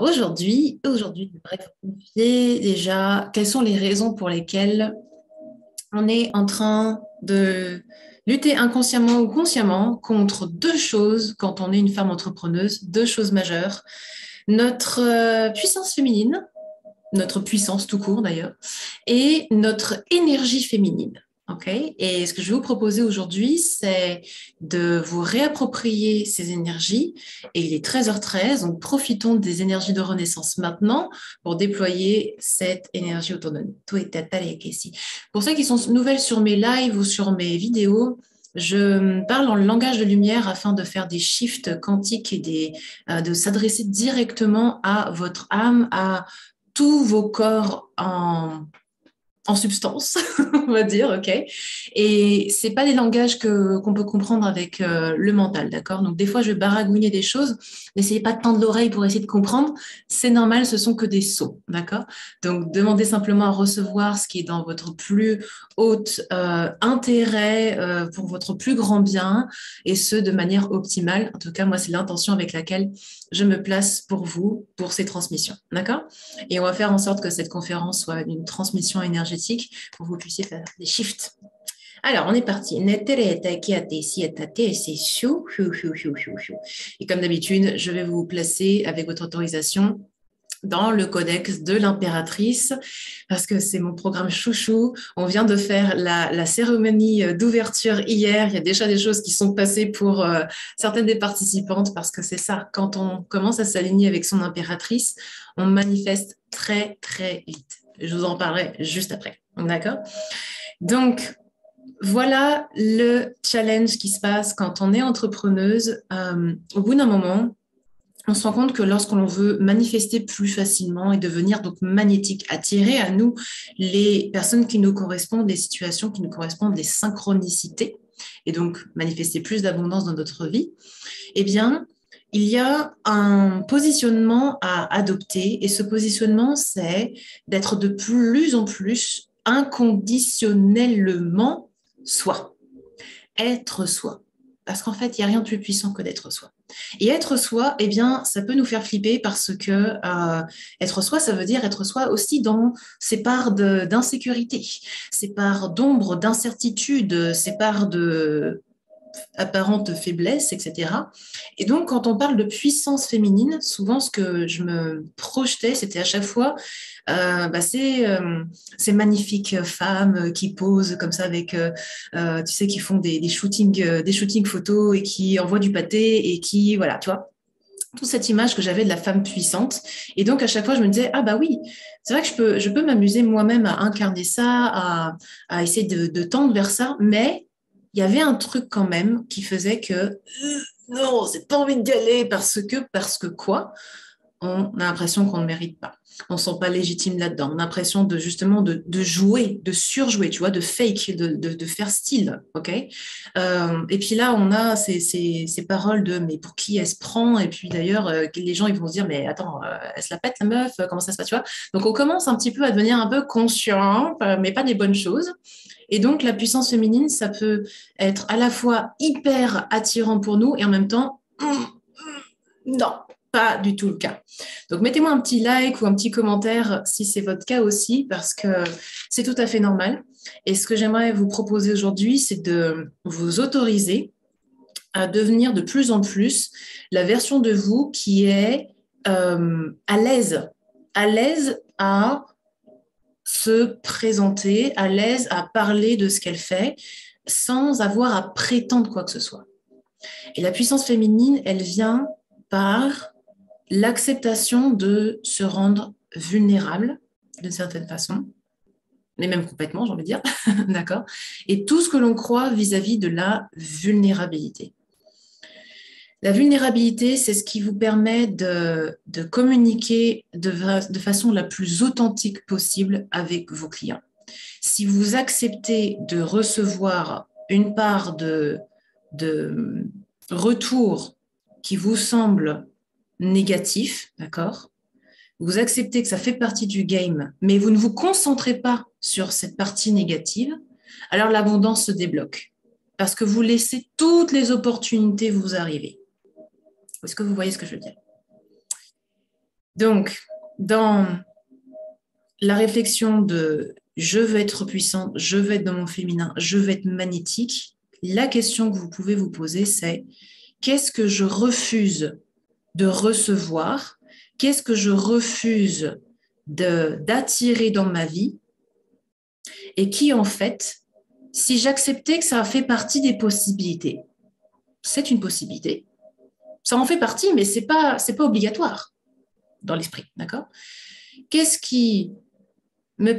Aujourd'hui, j'aimerais vous confier déjà quelles sont les raisons pour lesquelles on est en train de lutter inconsciemment ou consciemment contre deux choses quand on est une femme entrepreneuse, deux choses majeures. Notre puissance féminine, notre puissance tout court d'ailleurs, et notre énergie féminine. OK? Et ce que je vais vous proposer aujourd'hui, c'est de vous réapproprier ces énergies. Et il est 13h13, donc profitons des énergies de renaissance maintenant pour déployer cette énergie autour de nous. Pour ceux qui sont nouvelles sur mes lives ou sur mes vidéos, je parle en langage de lumière afin de faire des shifts quantiques et de s'adresser directement à votre âme, à tous vos corps en substance, on va dire, ok. Et c'est pas des langages qu'on peut comprendre avec le mental, d'accord. Donc des fois, je vais baragouiner des choses. N'essayez pas de tendre l'oreille pour essayer de comprendre. C'est normal, ce sont que des sots, d'accord. Donc demandez simplement à recevoir ce qui est dans votre plus haut intérêt pour votre plus grand bien, et ce de manière optimale. En tout cas, moi, c'est l'intention avec laquelle je me place pour vous, pour ces transmissions, d'accord. Et on va faire en sorte que cette conférence soit une transmission énergétique pour que vous puissiez faire des shifts. Alors, on est parti. Et comme d'habitude, je vais vous placer avec votre autorisation dans le codex de l'impératrice, parce que c'est mon programme chouchou. On vient de faire la cérémonie d'ouverture hier. Il y a déjà des choses qui sont passées pour certaines des participantes, parce que c'est ça, quand on commence à s'aligner avec son impératrice, on manifeste très, très vite. Je vous en parlerai juste après. D'accord? Donc, voilà le challenge qui se passe quand on est entrepreneuse. Au bout d'un moment, on se rend compte que lorsqu'on veut manifester plus facilement et devenir donc magnétique, attirer à nous les personnes qui nous correspondent, les situations qui nous correspondent, les synchronicités, et donc manifester plus d'abondance dans notre vie, eh bien, il y a un positionnement à adopter, et ce positionnement, c'est d'être de plus en plus inconditionnellement soi, être soi. Parce qu'en fait, il n'y a rien de plus puissant que d'être soi. Et être soi, eh bien, ça peut nous faire flipper parce que être soi, ça veut dire être soi aussi dans ses parts d'insécurité, ses parts d'ombre, d'incertitude, ses parts de apparente faiblesse, etc. Et donc, quand on parle de puissance féminine, souvent, ce que je me projetais, c'était à chaque fois ces magnifiques femmes qui posent comme ça avec, tu sais, qui font des shootings photos et qui envoient du pâté et qui, voilà, tu vois, toute cette image que j'avais de la femme puissante. Et donc, à chaque fois, je me disais, ah bah oui, c'est vrai que je peux m'amuser moi-même à incarner ça, à essayer de tendre vers ça, mais il y avait un truc quand même qui faisait que non, c'est pas envie d'y aller parce que quoi? On a l'impression qu'on ne mérite pas. On ne se sent pas légitime là-dedans. On a l'impression de justement de jouer, de surjouer, tu vois, de fake, de faire style, ok. Et puis là, on a ces paroles de mais pour qui elle se prend? Et puis d'ailleurs, les gens ils vont se dire mais attends, elle se la pète la meuf, comment ça se passe, tu vois? Donc on commence un petit peu à devenir un peu conscient, mais pas des bonnes choses. Et donc la puissance féminine, ça peut être à la fois hyper attirant pour nous et en même temps, non, pas du tout le cas. Donc, mettez-moi un petit like ou un petit commentaire si c'est votre cas aussi, parce que c'est tout à fait normal. Et ce que j'aimerais vous proposer aujourd'hui, c'est de vous autoriser à devenir de plus en plus la version de vous qui est à l'aise à se présenter, à l'aise à parler de ce qu'elle fait, sans avoir à prétendre quoi que ce soit. Et la puissance féminine, elle vient par l'acceptation de se rendre vulnérable d'une certaine façon, mais même complètement, j'ai envie de dire, d'accord. Et tout ce que l'on croit vis-à-vis de la vulnérabilité. La vulnérabilité, c'est ce qui vous permet de communiquer de façon la plus authentique possible avec vos clients. Si vous acceptez de recevoir une part de retour qui vous semble négatif, d'accord? Vous acceptez que ça fait partie du game, mais vous ne vous concentrez pas sur cette partie négative, alors l'abondance se débloque. Parce que vous laissez toutes les opportunités vous arriver. Est-ce que vous voyez ce que je veux dire? Donc, dans la réflexion de je veux être puissante, je veux être dans mon féminin, je veux être magnétique, la question que vous pouvez vous poser, c'est qu'est-ce que je refuse de recevoir? Qu'est-ce que je refuse d'attirer dans ma vie? Et qui, en fait, si j'acceptais que ça fait partie des possibilités, c'est une possibilité, ça en fait partie, mais c'est pas obligatoire dans l'esprit, d'accord? Qu'est-ce qui me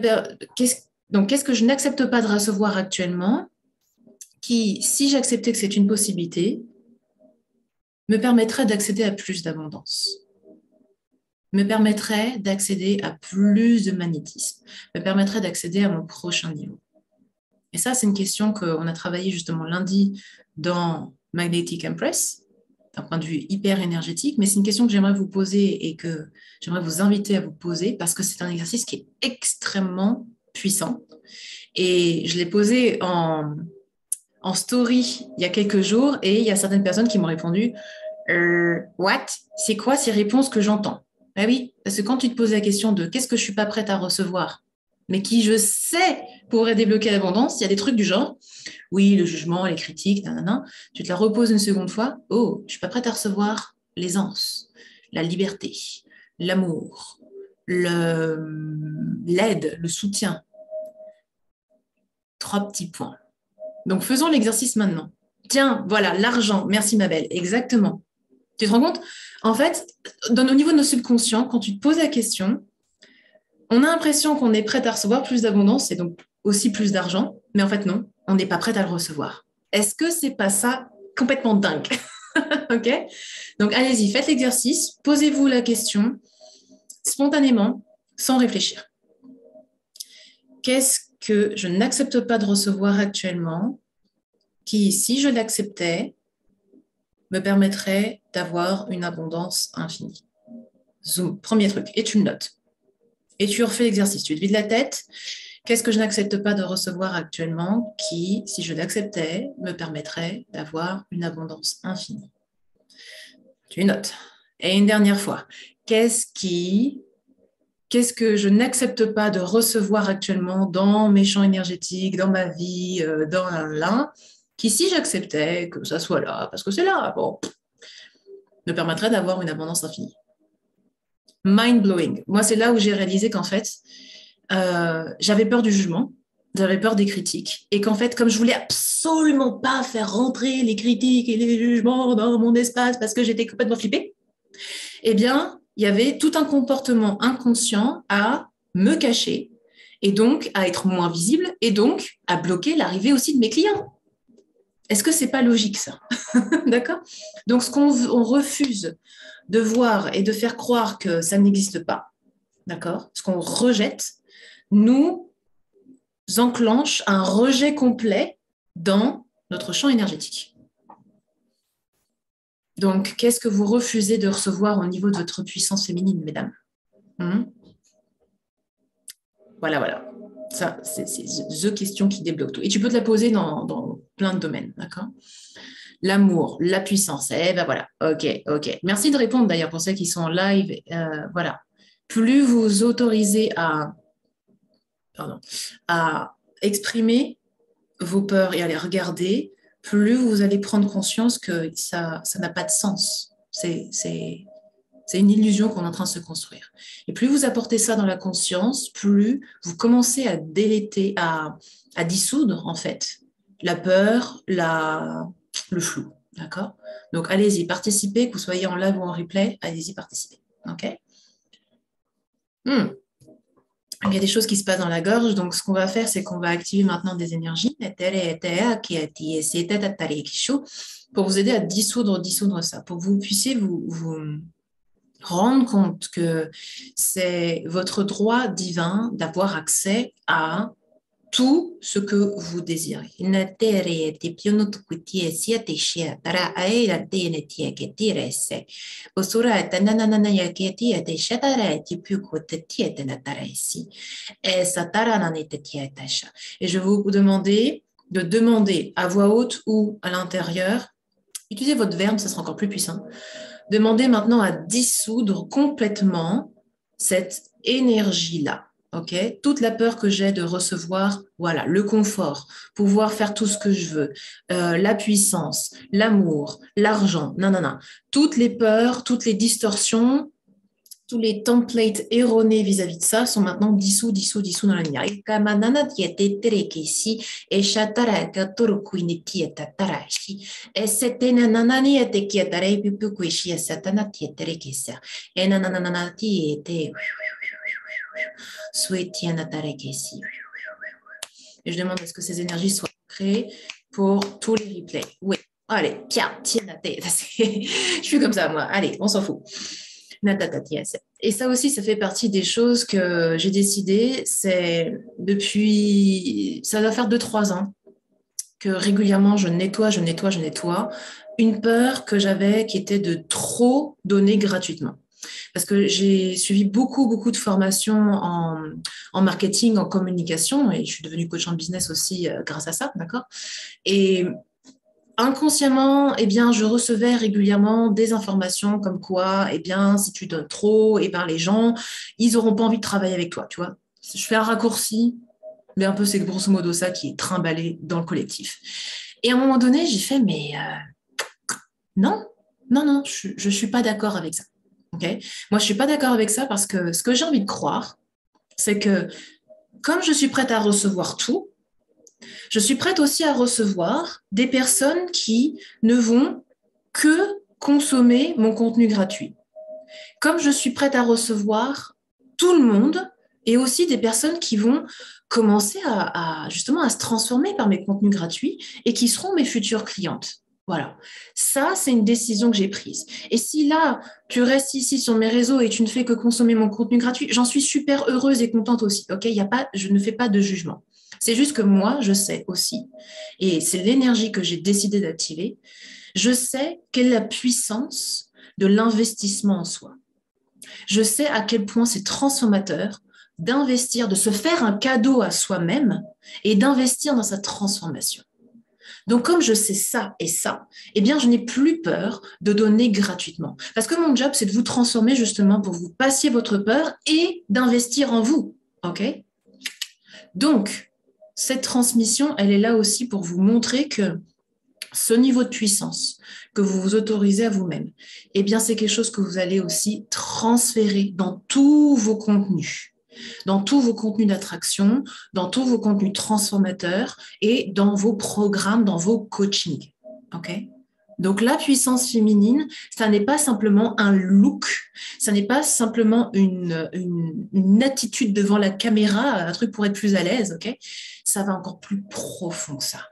donc qu'est-ce que je n'accepte pas de recevoir actuellement qui, si j'acceptais que c'est une possibilité, me permettrait d'accéder à plus d'abondance, me permettrait d'accéder à plus de magnétisme, me permettrait d'accéder à mon prochain niveau. Et ça, c'est une question qu'on a travaillé justement lundi dans Magnetic Empress, d'un point de vue hyper énergétique, mais c'est une question que j'aimerais vous poser et que j'aimerais vous inviter à vous poser parce que c'est un exercice qui est extrêmement puissant. Et je l'ai posé en story il y a quelques jours et il y a certaines personnes qui m'ont répondu What? C'est quoi ces réponses que j'entends? Ben oui, parce que quand tu te poses la question de qu'est-ce que je suis pas prête à recevoir, mais qui je sais pourrait débloquer l'abondance, il y a des trucs du genre oui, le jugement, les critiques, nanana. Tu te la reposes une seconde fois. Oh, je suis pas prête à recevoir l'aisance, la liberté, l'amour, l'aide, le soutien. 3 petits points. Donc, faisons l'exercice maintenant. Tiens, voilà, l'argent. Merci, ma belle. Exactement. Tu te rends compte? En fait, au niveau de nos subconscients, quand tu te poses la question, on a l'impression qu'on est prête à recevoir plus d'abondance et donc aussi plus d'argent, mais en fait, non, on n'est pas prête à le recevoir. Est-ce que c'est pas ça complètement dingue? Ok? Donc, allez-y, faites l'exercice, posez-vous la question spontanément, sans réfléchir. Qu'est-ce que je n'accepte pas de recevoir actuellement qui, si je l'acceptais, me permettrait d'avoir une abondance infinie? Zoom, premier truc, et tu le notes. Et tu refais l'exercice, tu te vides la tête. Qu'est-ce que je n'accepte pas de recevoir actuellement qui, si je l'acceptais, me permettrait d'avoir une abondance infinie? Tu notes. Et une dernière fois, qu'est-ce que je n'accepte pas de recevoir actuellement dans mes champs énergétiques, dans ma vie, dans l'un, qui, si j'acceptais que ça soit là, parce que c'est là, bon, me permettrait d'avoir une abondance infinie. Mind-blowing. Moi, c'est là où j'ai réalisé qu'en fait, j'avais peur du jugement, j'avais peur des critiques, et qu'en fait, comme je voulais absolument pas faire rentrer les critiques et les jugements dans mon espace parce que j'étais complètement flippée, eh bien, il y avait tout un comportement inconscient à me cacher et donc à être moins visible et donc à bloquer l'arrivée aussi de mes clients. Est-ce que c'est pas logique ça? D'accord? Donc, ce qu'on refuse de voir et de faire croire que ça n'existe pas, d'accord? Ce qu'on rejette, nous enclenche un rejet complet dans notre champ énergétique. Donc, qu'est-ce que vous refusez de recevoir au niveau de votre puissance féminine, mesdames? Voilà, voilà. Ça, c'est the question qui débloque tout. Et tu peux te la poser dans plein de domaines, d'accord? L'amour, la puissance. Eh ben voilà, ok, ok. Merci de répondre d'ailleurs pour ceux qui sont en live. Voilà. Plus vous autorisez à exprimer vos peurs et à les regarder, plus vous allez prendre conscience que ça n'a pas de sens. C'est une illusion qu'on est en train de se construire. Et plus vous apportez ça dans la conscience, plus vous commencez à déléter, à dissoudre en fait la peur, le flou. D'accord? Donc allez-y, participez, que vous soyez en live ou en replay, allez-y, participez. Ok? Il y a des choses qui se passent dans la gorge, donc ce qu'on va faire, c'est qu'on va activer maintenant des énergies pour vous aider à dissoudre ça, pour que vous puissiez vous rendre compte que c'est votre droit divin d'avoir accès à tout ce que vous désirez. Et je vais vous demander de demander à voix haute ou à l'intérieur, utilisez votre verbe, ça sera encore plus puissant, Demandez maintenant à dissoudre complètement cette énergie-là. Ok, toute la peur que j'ai de recevoir, voilà, le confort, pouvoir faire tout ce que je veux, la puissance, l'amour, l'argent, non, non, non. Toutes les peurs, toutes les distorsions, tous les templates erronés vis-à-vis de ça sont maintenant dissous dans la lumière. Et je demande à ce que ces énergies soient créées pour tous les replays. Oui, allez, tiens, je suis comme ça, moi. Allez, on s'en fout. Et ça aussi, ça fait partie des choses que j'ai décidé. C'est depuis, ça doit faire 2-3 ans que régulièrement je nettoie une peur que j'avais qui était de trop donner gratuitement. Parce que j'ai suivi beaucoup de formations en marketing, en communication, et je suis devenue coach en business aussi grâce à ça, d'accord? Et inconsciemment, eh bien, je recevais régulièrement des informations comme quoi, eh bien, si tu donnes trop, eh bien, les gens, ils n'auront pas envie de travailler avec toi, tu vois. Je fais un raccourci, mais un peu c'est grosso modo ça qui est trimballé dans le collectif. Et à un moment donné, j'ai fait, mais non, non, je suis pas d'accord avec ça. Okay, moi, je suis pas d'accord avec ça parce que ce que j'ai envie de croire, c'est que comme je suis prête à recevoir tout, je suis prête aussi à recevoir des personnes qui ne vont que consommer mon contenu gratuit. Comme je suis prête à recevoir tout le monde et aussi des personnes qui vont commencer justement à se transformer par mes contenus gratuits et qui seront mes futures clientes. Voilà, ça c'est une décision que j'ai prise. Et si là, tu restes ici sur mes réseaux et tu ne fais que consommer mon contenu gratuit, j'en suis super heureuse et contente aussi. Ok, je ne fais pas de jugement. C'est juste que moi, je sais aussi, et c'est l'énergie que j'ai décidé d'activer, je sais quelle est la puissance de l'investissement en soi. Je sais à quel point c'est transformateur d'investir, de se faire un cadeau à soi-même et d'investir dans sa transformation. Donc, comme je sais ça et ça, eh bien, je n'ai plus peur de donner gratuitement. Parce que mon job, c'est de vous transformer justement pour que vous passiez votre peur et d'investir en vous. OK? Donc, cette transmission, elle est là aussi pour vous montrer que ce niveau de puissance que vous vous autorisez à vous-même, eh bien, c'est quelque chose que vous allez aussi transférer dans tous vos contenus, d'attraction, dans tous vos contenus transformateurs et dans vos programmes, dans vos coachings. OK? Donc, la puissance féminine, ça n'est pas simplement un look, ça n'est pas simplement une attitude devant la caméra, un truc pour être plus à l'aise, ok? Ça va encore plus profond que ça,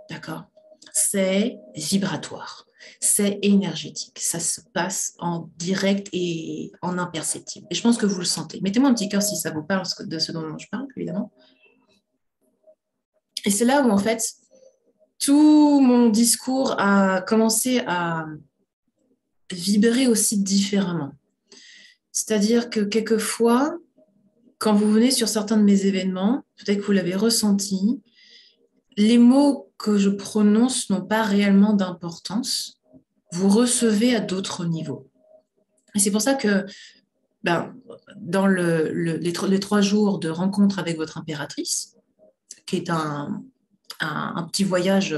d'accord? C'est vibratoire, c'est énergétique, ça se passe en direct et en imperceptible. Et je pense que vous le sentez. Mettez-moi un petit cœur si ça vous parle de ce dont je parle, évidemment. Et c'est là où, en fait, tout mon discours a commencé à vibrer aussi différemment. C'est-à-dire que quelquefois, quand vous venez sur certains de mes événements, peut-être que vous l'avez ressenti, les mots que je prononce n'ont pas réellement d'importance. Vous recevez à d'autres niveaux. Et c'est pour ça que dans les 3 jours de rencontre avec votre impératrice, qui est un petit voyage,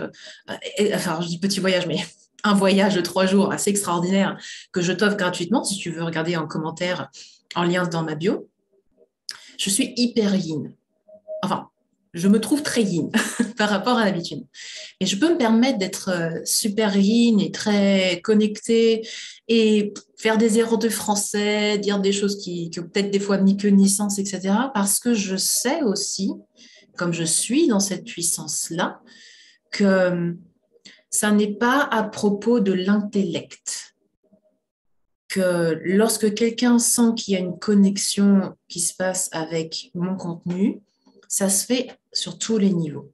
enfin je dis petit voyage, mais un voyage de 3 jours assez extraordinaire que je t'offre gratuitement, si tu veux regarder en commentaire, en lien dans ma bio. Je suis hyper yin. Enfin, je me trouve très yin par rapport à l'habitude. Et je peux me permettre d'être super yin et très connectée et faire des erreurs de français, dire des choses qui peut-être des fois ni queue ni sens, etc. Parce que je sais aussi, comme je suis dans cette puissance-là, que ça n'est pas à propos de l'intellect. Que lorsque quelqu'un sent qu'il y a une connexion qui se passe avec mon contenu, ça se fait sur tous les niveaux.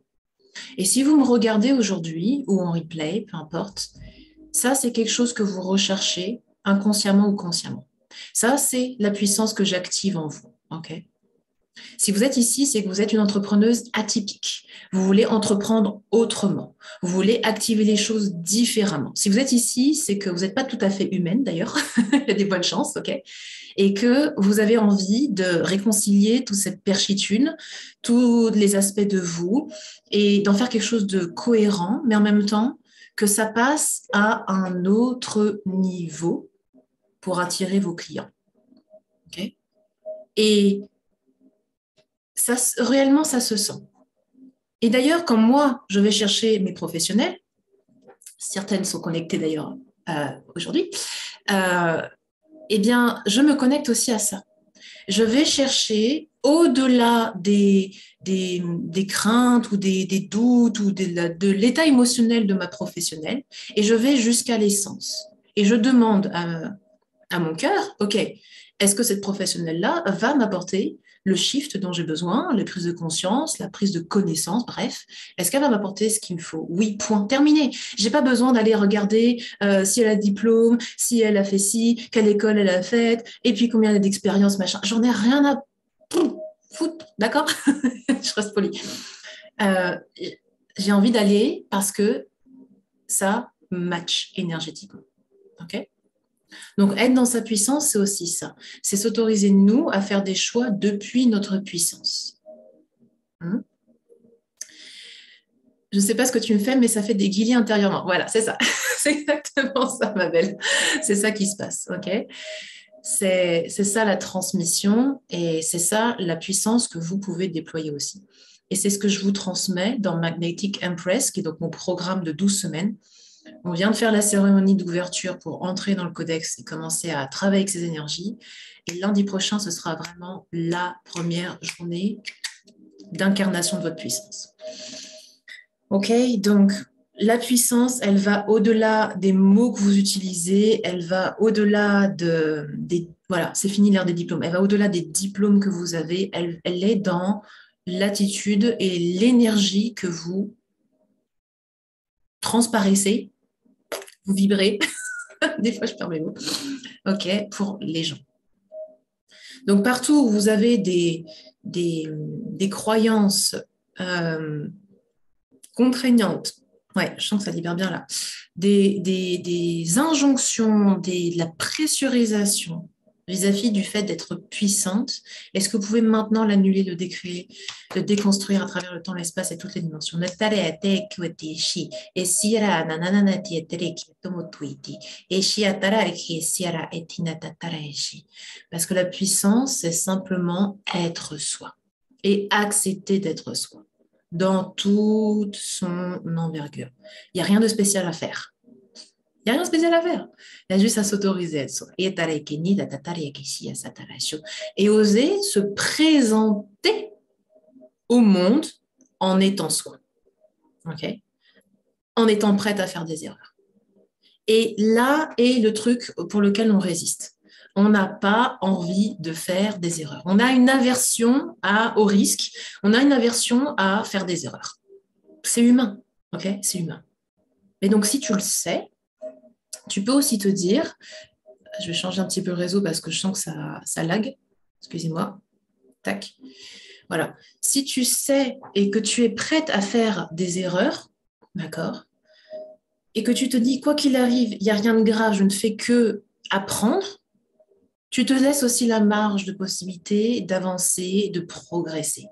Et si vous me regardez aujourd'hui ou en replay, peu importe, ça c'est quelque chose que vous recherchez inconsciemment ou consciemment. Ça c'est la puissance que j'active en vous. Okay? Si vous êtes ici, c'est que vous êtes une entrepreneuse atypique. Vous voulez entreprendre autrement. Vous voulez activer les choses différemment. Si vous êtes ici, c'est que vous n'êtes pas tout à fait humaine d'ailleurs. Il y a des bonnes chances, ok? Et que vous avez envie de réconcilier toute cette perchitude, tous les aspects de vous et d'en faire quelque chose de cohérent, mais en même temps que ça passe à un autre niveau pour attirer vos clients. Ok? Et ça, réellement, ça se sent. Et d'ailleurs, quand moi, je vais chercher mes professionnels, certaines sont connectées d'ailleurs aujourd'hui, eh bien, je me connecte aussi à ça. Je vais chercher au-delà des craintes ou des doutes ou de l'état émotionnel de ma professionnelle et je vais jusqu'à l'essence. Et je demande à mon cœur, OK, est-ce que cette professionnelle-là va m'apporter le shift dont j'ai besoin, la prise de conscience, la prise de connaissance, bref, est-ce qu'elle va m'apporter ce qu'il me faut? Oui, point, terminé. J'ai pas besoin d'aller regarder si elle a diplôme, si elle a fait ci, quelle école elle a faite, et puis combien elle a d'expérience, machin. J'en ai rien à foutre, d'accord? Je reste polie. J'ai envie d'aller parce que ça match énergétiquement, ok? Donc, être dans sa puissance, c'est aussi ça. C'est s'autoriser, nous, à faire des choix depuis notre puissance. Je ne sais pas ce que tu me fais, mais ça fait des guillis intérieurement. Voilà, c'est ça. C'est exactement ça, ma belle. C'est ça qui se passe, ok? C'est ça la transmission et c'est ça la puissance que vous pouvez déployer aussi. Et c'est ce que je vous transmets dans Magnetic Empress, qui est donc mon programme de 12 semaines. On vient de faire la cérémonie d'ouverture pour entrer dans le codex et commencer à travailler avec ces énergies. Et lundi prochain, ce sera vraiment la première journée d'incarnation de votre puissance. OK, donc la puissance, elle va au-delà des mots que vous utilisez, elle va au-delà des... Voilà, c'est fini l'ère des diplômes. Elle va au-delà des diplômes que vous avez. Elle est dans l'attitude et l'énergie que vous transparaissez, vous vibrez. Des fois, je perds mes mots. OK, pour les gens. Donc, partout où vous avez des croyances contraignantes, ouais, je sens que ça libère bien là, des injonctions, de la pressurisation vis-à-vis du fait d'être puissante, est-ce que vous pouvez maintenant l'annuler, le décréer, le déconstruire à travers le temps, l'espace et toutes les dimensions? Parce que la puissance, c'est simplement être soi et accepter d'être soi dans toute son envergure. Il n'y a rien de spécial à faire. Il n'y a rien de spécial à faire. Il y a juste à s'autoriser à être soi. Et oser se présenter au monde en étant soi. Okay? En étant prête à faire des erreurs. Et là est le truc pour lequel on résiste. On n'a pas envie de faire des erreurs. On a une aversion au risque. On a une aversion à faire des erreurs. C'est humain. Ok, c'est humain. Mais donc, si tu le sais, tu peux aussi te dire, je vais changer un petit peu le réseau parce que je sens que ça lag. Excusez-moi. Tac. Voilà. Si tu sais et que tu es prête à faire des erreurs, d'accord, et que tu te dis, quoi qu'il arrive, il n'y a rien de grave, je ne fais que apprendre, tu te laisses aussi la marge de possibilité d'avancer, de progresser.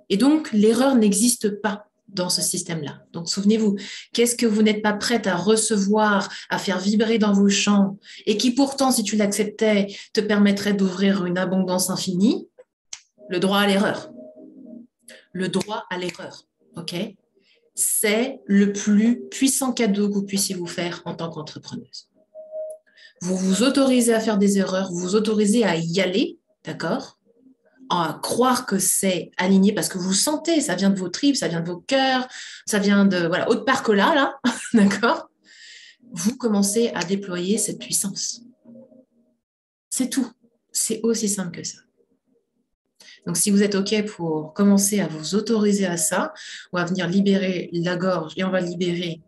Et donc, l'erreur n'existe pas dans ce système-là. Donc, souvenez-vous, qu'est-ce que vous n'êtes pas prête à recevoir, à faire vibrer dans vos champs, et qui pourtant, si tu l'acceptais, te permettrait d'ouvrir une abondance infinie? Le droit à l'erreur. Le droit à l'erreur, ok? C'est le plus puissant cadeau que vous puissiez vous faire en tant qu'entrepreneuse. Vous vous autorisez à faire des erreurs, vous vous autorisez à y aller, d'accord? À croire que c'est aligné parce que vous sentez, ça vient de vos tripes, ça vient de vos cœurs, ça vient de, voilà, autre part que là, d'accord? Vous commencez à déployer cette puissance. C'est tout. C'est aussi simple que ça. Donc, si vous êtes OK pour commencer à vous autoriser à ça, on va venir libérer la gorge et on va libérer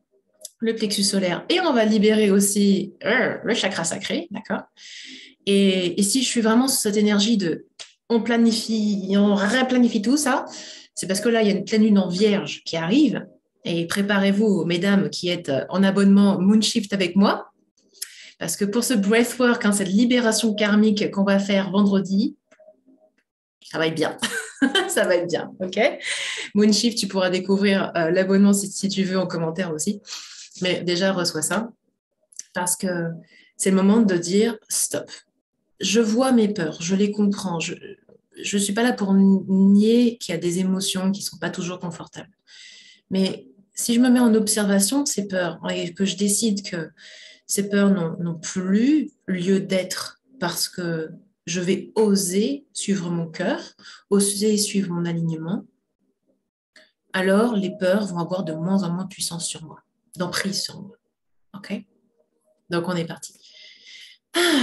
le plexus solaire et on va libérer aussi le chakra sacré, d'accord? Et si je suis vraiment sur cette énergie de on replanifie tout ça. C'est parce que là, il y a une pleine lune en vierge qui arrive. Et préparez-vous, mesdames qui êtes en abonnement Moonshift avec moi. Parce que pour ce breathwork, cette libération karmique qu'on va faire vendredi, ça va être bien. Ça va être bien, ok? Moonshift, tu pourras découvrir l'abonnement si tu veux en commentaire aussi. Mais déjà, reçois ça. Parce que c'est le moment de dire stop. Je vois mes peurs, je les comprends. Je ne suis pas là pour nier qu'il y a des émotions qui ne sont pas toujours confortables. Mais si je me mets en observation de ces peurs et que je décide que ces peurs n'ont plus lieu d'être parce que je vais oser suivre mon cœur, oser suivre mon alignement, alors les peurs vont avoir de moins en moins de puissance sur moi, d'emprise sur moi. OK? Donc, on est parti.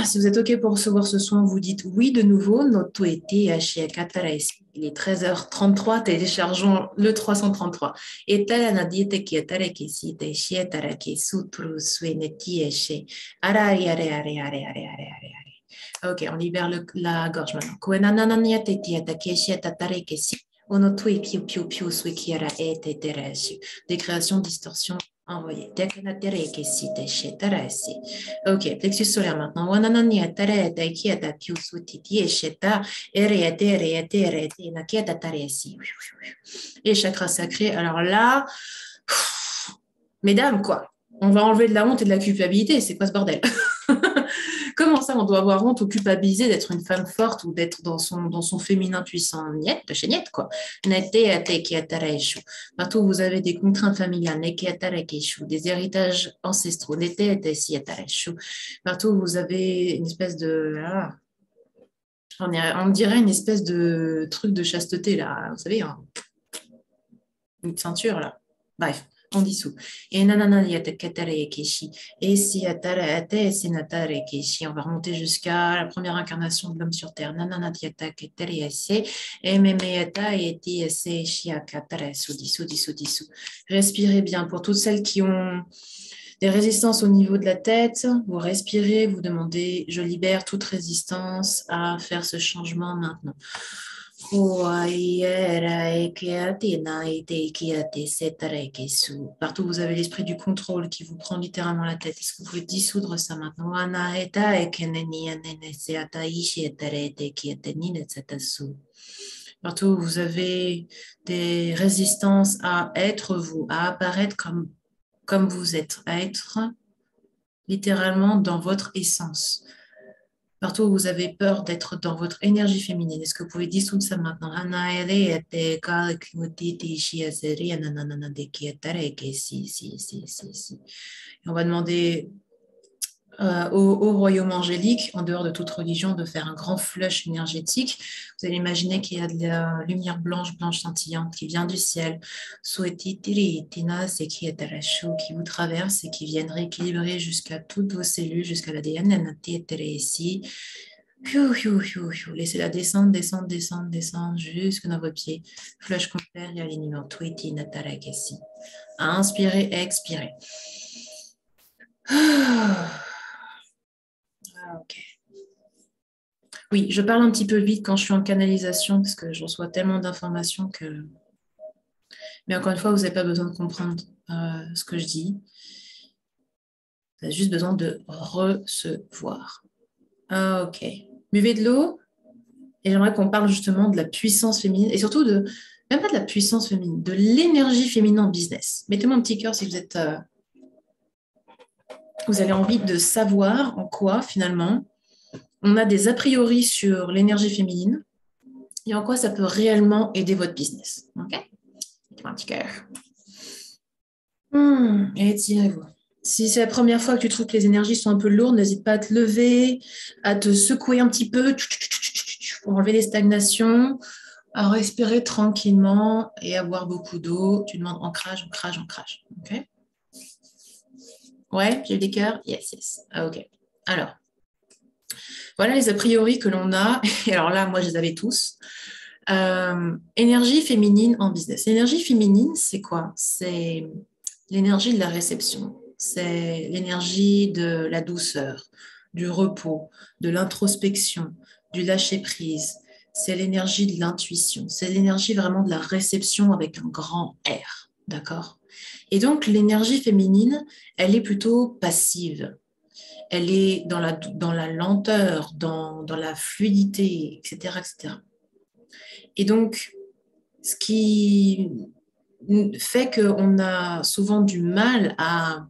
Si vous êtes OK pour recevoir ce soin, vous dites oui de nouveau. Il est 13h33, téléchargeons le 333. OK, on libère la gorge maintenant. Décréation, distorsion, envoyé. OK, plexus solaire maintenant. Et chakra sacré. Alors là, mesdames, quoi, on va enlever de la honte et de la culpabilité. C'est quoi ce bordel? Comment ça, on doit avoir honte ou culpabiliser d'être une femme forte ou d'être dans son féminin puissant? Niet, de chez niet, quoi. Partout où vous avez des contraintes familiales, des héritages ancestraux, partout où vous avez une espèce de... on dirait une espèce de truc de chasteté, là. Vous savez, une ceinture, là. Bref. On dissout. Et nanana keshi. Et si on va remonter jusqu'à la première incarnation de l'homme sur terre. Nanana keterese. Et memeyata et tiese shiakatare. Dissous. Respirez bien. Pour toutes celles qui ont des résistances au niveau de la tête, vous respirez, vous demandez, je libère toute résistance à faire ce changement maintenant. Partout où vous avez l'esprit du contrôle qui vous prend littéralement la tête, est-ce que vous pouvez dissoudre ça maintenant? Partout où vous avez des résistances à être vous, à apparaître comme vous êtes, à être littéralement dans votre essence. Partout où vous avez peur d'être dans votre énergie féminine, est-ce que vous pouvez dissoudre ça maintenant? On va demander au royaume angélique, en dehors de toute religion, de faire un grand flush énergétique. Vous allez imaginer qu'il y a de la lumière blanche scintillante qui vient du ciel, qui vous traverse et qui viennent rééquilibrer jusqu'à toutes vos cellules, jusqu'à l'ADN. Laissez-la descendre jusque dans vos pieds. Flush complet et alignement. Inspirez, expirez. Ok. Oui, je parle un petit peu vite quand je suis en canalisation parce que je reçois tellement d'informations que... Mais encore une fois, vous n'avez pas besoin de comprendre ce que je dis. Vous avez juste besoin de recevoir. Ok. Buvez de l'eau et j'aimerais qu'on parle justement de la puissance féminine et surtout même pas de la puissance féminine, de l'énergie féminine en business. Mettez-moi un petit cœur si vous avez envie de savoir en quoi finalement on a des a priori sur l'énergie féminine et en quoi ça peut réellement aider votre business. OK? Mettez-moi un petit cœur. Et étirez-vous. Si c'est la première fois que tu trouves que les énergies sont un peu lourdes, n'hésite pas à te lever, à te secouer un petit peu pour enlever les stagnations, à respirer tranquillement et à boire beaucoup d'eau. Tu demandes ancrage. OK? Ouais, j'ai eu des cœurs? Yes. Ah, OK. Alors, voilà les a priori que l'on a. Et alors là, moi, je les avais tous. Énergie féminine en business. L'énergie féminine, c'est quoi? C'est l'énergie de la réception. C'est l'énergie de la douceur, du repos, de l'introspection, du lâcher-prise. c'est l'énergie de l'intuition, c'est l'énergie vraiment de la réception avec un grand R, d'accord? Et donc, l'énergie féminine, elle est plutôt passive. Elle est dans la lenteur, dans la fluidité, etc., etc. Et donc, ce qui fait qu'on a souvent du mal à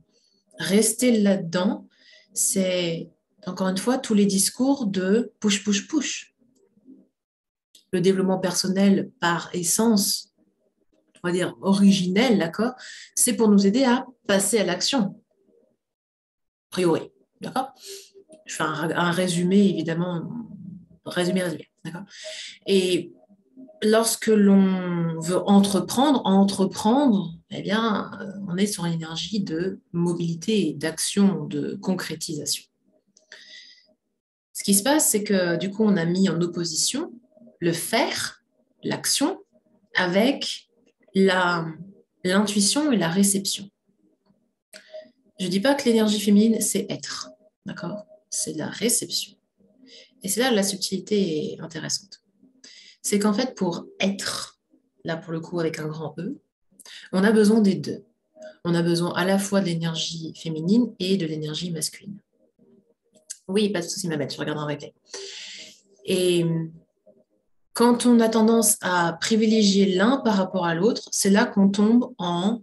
rester là-dedans, c'est, encore une fois, tous les discours de push, push, push. Le développement personnel, par essence, on va dire originel, d'accord, c'est pour nous aider à passer à l'action, a priori, d'accord. Je fais un résumé, évidemment, résumé, d'accord. Et lorsque l'on veut entreprendre, eh bien, on est sur une énergie de mobilité, d'action, de concrétisation. Ce qui se passe, c'est que du coup, on a mis en opposition le faire, l'action, avec l'intuition et la réception. Je ne dis pas que l'énergie féminine, c'est être, d'accord? C'est la réception. Et c'est là où la subtilité est intéressante. C'est qu'en fait, pour être, là pour le coup avec un grand E, on a besoin des deux. On a besoin à la fois de l'énergie féminine et de l'énergie masculine. Oui, pas de souci, ma belle, je regarde en replay. Et quand on a tendance à privilégier l'un par rapport à l'autre, c'est là qu'on tombe en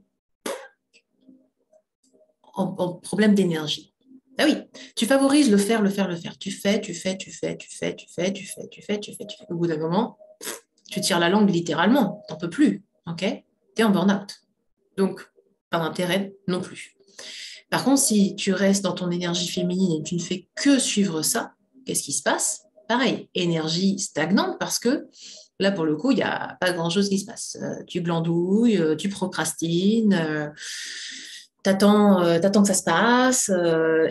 problème d'énergie. Ah oui, tu favorises le faire, le faire, le faire. Tu fais. Au bout d'un moment, tu tires la langue littéralement. T'en peux plus, ok? T'es en burn-out. Donc, pas d'intérêt non plus. Par contre, si tu restes dans ton énergie féminine et tu ne fais que suivre ça, qu'est-ce qui se passe? Pareil, énergie stagnante parce que là, pour le coup, il n'y a pas grand-chose qui se passe. Tu glandouilles, tu procrastines, t'attends que ça se passe.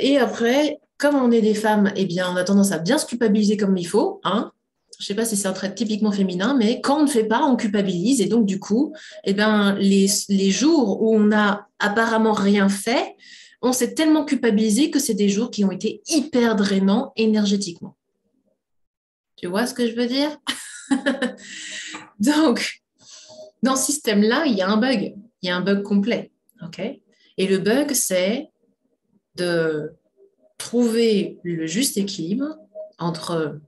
Et après, comme on est des femmes, eh bien, on a tendance à bien se culpabiliser comme il faut, hein. Je ne sais pas si c'est un trait typiquement féminin, mais quand on ne fait pas, on culpabilise. Et donc, du coup, eh ben, les jours où on n'a apparemment rien fait, on s'est tellement culpabilisé que c'est des jours qui ont été hyper drainants énergétiquement. Tu vois ce que je veux dire? Donc, dans ce système-là, il y a un bug. Il y a un bug complet. Okay, et le bug, c'est de trouver le juste équilibre entre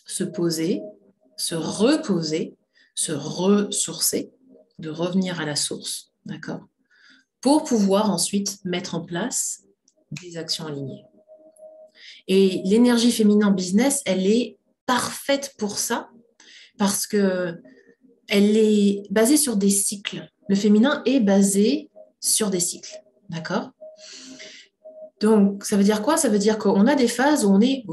se poser, se reposer, se ressourcer, de revenir à la source, d'accord, pour pouvoir ensuite mettre en place des actions alignées. Et l'énergie féminine en business, elle est parfaite pour ça parce que elle est basée sur des cycles. Le féminin est basé sur des cycles, d'accord? Donc, ça veut dire quoi? Ça veut dire qu'on a des phases où on est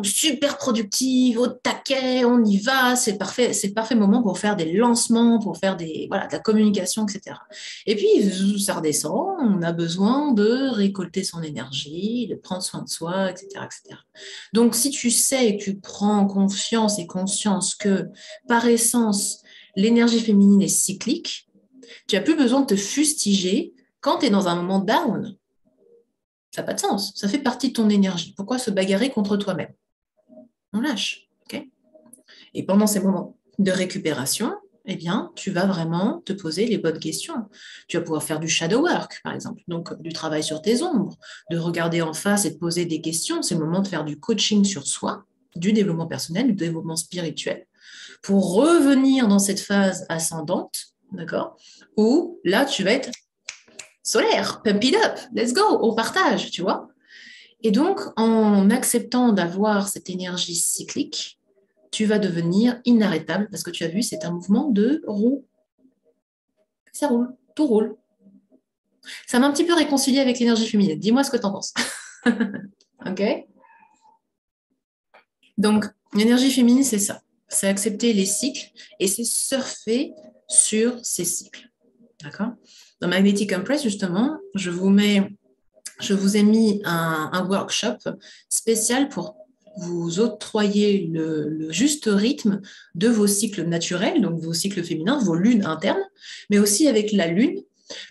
super productive, au taquet, on y va, c'est le parfait moment pour faire des lancements, pour faire de la communication, etc. Et puis, ça redescend, on a besoin de récolter son énergie, de prendre soin de soi, etc., etc. Donc, si tu sais et que tu prends confiance et conscience que, par essence, l'énergie féminine est cyclique, tu n'as plus besoin de te fustiger quand tu es dans un moment down. Ça n'a pas de sens. Ça fait partie de ton énergie. Pourquoi se bagarrer contre toi-même? On lâche. Okay, et pendant ces moments de récupération, eh bien, tu vas vraiment te poser les bonnes questions. Tu vas pouvoir faire du shadow work, par exemple, donc du travail sur tes ombres, de regarder en face et de poser des questions. C'est le moment de faire du coaching sur soi, du développement personnel, du développement spirituel, pour revenir dans cette phase ascendante, d'accord, où là, tu vas être solaire, pump it up, let's go, on partage, tu vois. Et donc, en acceptant d'avoir cette énergie cyclique, tu vas devenir inarrêtable parce que tu as vu, c'est un mouvement de roue. Ça roule, tout roule. Ça m'a un petit peu réconcilié avec l'énergie féminine. Dis-moi ce que tu en penses. Ok? Donc, l'énergie féminine, c'est ça. C'est accepter les cycles et c'est surfer sur ces cycles. D'accord? Dans Magnetic Empress, justement, je vous ai mis un workshop spécial pour vous octroyer le juste rythme de vos cycles naturels, donc vos cycles féminins, vos lunes internes, mais aussi avec la lune,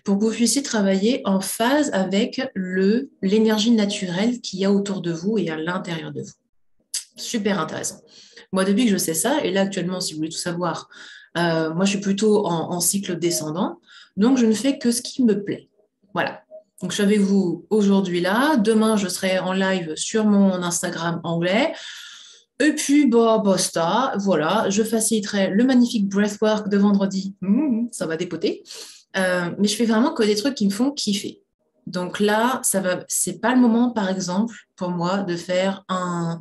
pour que vous puissiez travailler en phase avec l'énergie naturelle qu'il y a autour de vous et à l'intérieur de vous. Super intéressant. Moi, depuis que je sais ça, et là actuellement, si vous voulez tout savoir, moi je suis plutôt en cycle descendant, donc je ne fais que ce qui me plaît. Voilà. Donc je suis avec vous aujourd'hui là, demain je serai en live sur mon Instagram anglais, et puis bah basta, voilà, je faciliterai le magnifique breathwork de vendredi. Ça va dépoter. Mais je fais vraiment que des trucs qui me font kiffer. Donc là, c'est pas le moment, par exemple, pour moi, de faire un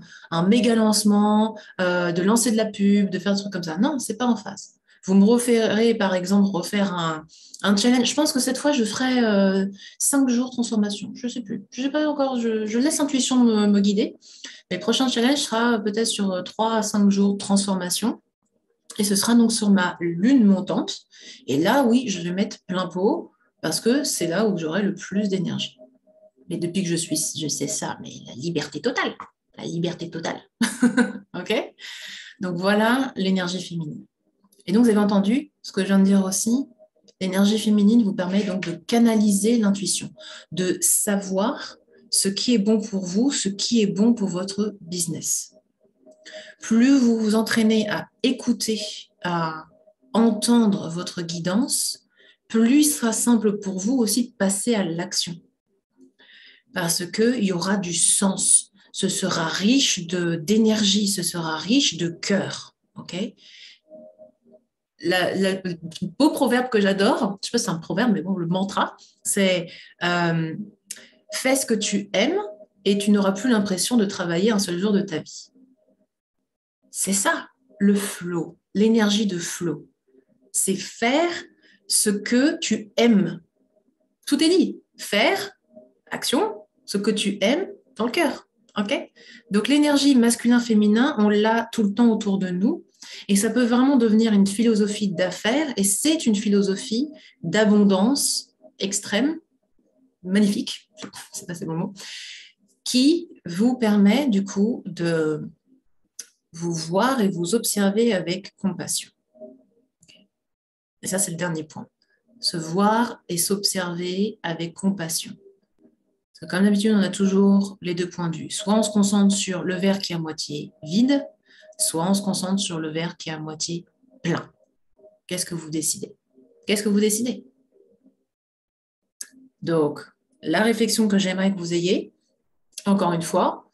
méga lancement, de lancer de la pub, de faire des trucs comme ça. Non, c'est pas en phase. Vous me referez, par exemple, refaire un challenge. Je pense que cette fois, je ferai 5 jours transformation. Je sais plus. Je sais pas encore. Je laisse l'intuition me guider. Mais le prochain challenge sera peut-être sur 3 à 5 jours de transformation. Et ce sera donc sur ma lune montante. Et là, oui, je vais mettre plein pot parce que c'est là où j'aurai le plus d'énergie. Mais depuis que je sais ça, mais la liberté totale. La liberté totale. OK? Donc voilà l'énergie féminine. Et donc, vous avez entendu ce que je viens de dire aussi. L'énergie féminine vous permet donc de canaliser l'intuition, de savoir ce qui est bon pour vous, ce qui est bon pour votre business. Plus vous vous entraînez à écouter, à entendre votre guidance, plus il sera simple pour vous aussi de passer à l'action. Parce qu'il y aura du sens. Ce sera riche d'énergie, ce sera riche de cœur. OK? Le beau proverbe que j'adore, je ne sais pas si c'est un proverbe, mais bon, le mantra, c'est fais ce que tu aimes et tu n'auras plus l'impression de travailler un seul jour de ta vie. C'est ça, le flow, l'énergie de flow. C'est faire ce que tu aimes. Tout est dit. Faire, action, ce que tu aimes dans le cœur. OK? Donc l'énergie masculin-féminin, on l'a tout le temps autour de nous. Et ça peut vraiment devenir une philosophie d'affaires. Et c'est une philosophie d'abondance extrême, magnifique, c'est pas le mot, qui vous permet du coup de vous voir et vous observer avec compassion. Et ça, c'est le dernier point. Se voir et s'observer avec compassion. Parce que comme d'habitude, on a toujours les deux points de vue. Soit on se concentre sur le verre qui est à moitié vide, soit on se concentre sur le verre qui est à moitié plein. Qu'est-ce que vous décidez? Qu'est-ce que vous décidez? Donc, la réflexion que j'aimerais que vous ayez, encore une fois,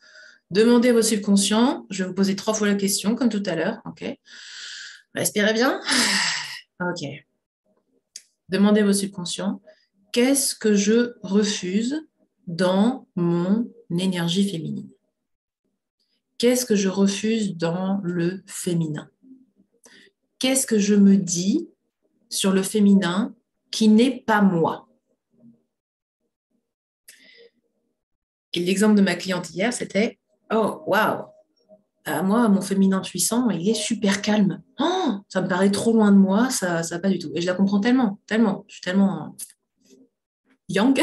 demandez au subconscient. Je vais vous poser 3 fois la question, comme tout à l'heure. OK? Respirez bien. OK. Demandez au subconscient, qu'est-ce que je refuse dans mon énergie féminine? Qu'est-ce que je refuse dans le féminin? Qu'est-ce que je me dis sur le féminin qui n'est pas moi? Et l'exemple de ma cliente hier, c'était « Oh, waouh, moi, mon féminin puissant, il est super calme. Oh, ça me paraît trop loin de moi, ça pas du tout. » Et je la comprends tellement, tellement. Je suis tellement yang,